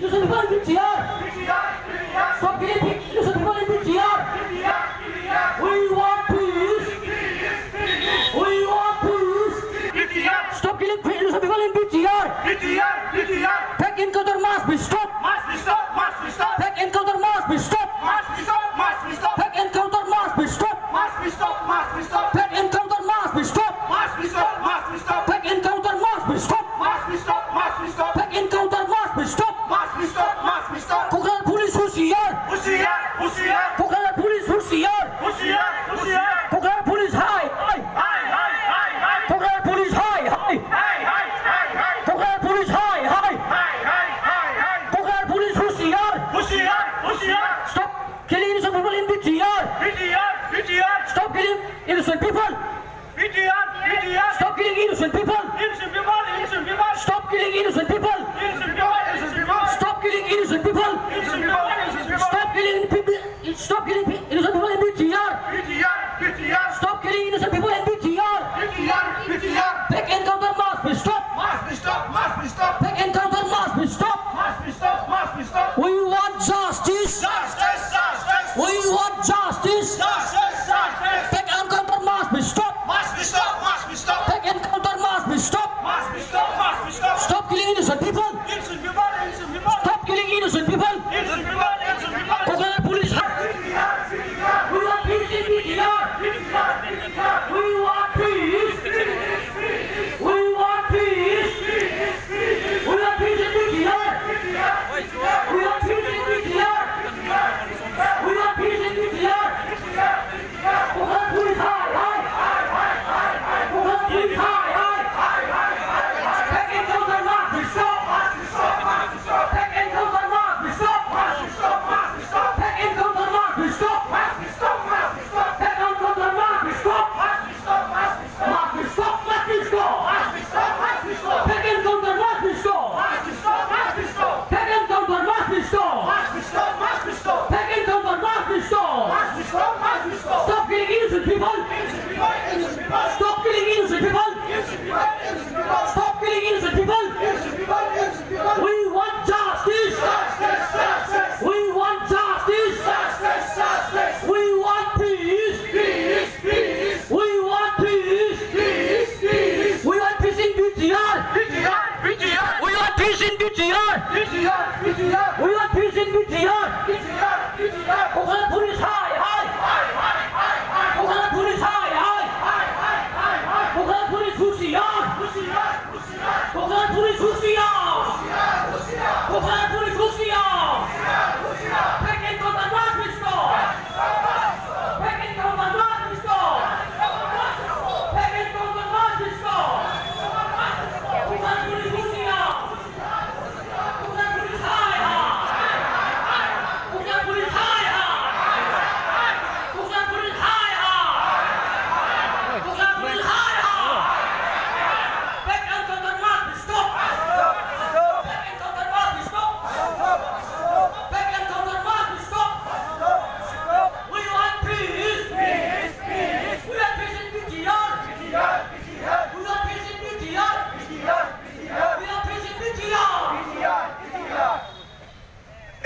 innocent people in BTR. Stop killing innocent people in BTR. We want peace. We want peace. Stop killing innocent people in BTR. Take encounter must be stopped. Take encounter must be stopped. Take encounter must be stopped. Take encounter must be stopped. Take encounter must be stopped. Take encounter must be stopped. Kokral police Hoshiyar. Kokral police Hoshiyar. Kokral police high. Kokral police high. Kokral police high. Kokral police Hoshiyar. Stop killing innocent people in BTR. Stop killing innocent people. Stop killing innocent people. Stop killing innocent people. Stop killing innocent people. Stop killing people. Stop killing innocent people in BTR. Stop killing innocent people in BTR. Take encounter must be stopped. Take encounter must be stopped. We want justice. We want justice. Take encounter must be stopped. Take encounter must be stopped. Stop killing innocent people. Stop killing innocent people. Kokral police. We want peace in BTR. We want peace. We want peace. We want peace in BTR. We want peace in BTR. We want peace in BTR. Kokral police high. Kokral police high. Take encounter must be stopped. Take encounter must be stopped. Take encounter must be stopped. Take encounter must be stopped. Must be stopped. Must be stopped. Take encounter must be stopped. Take encounter must be stopped. Take encounter must be stopped. Stop killing innocent people. Stop killing innocent people. Stop killing innocent people. We want justice. We want justice. We want peace. We want peace. We want peace in BTR. We want peace in BTR. We want peace in BTR. Kokral police high.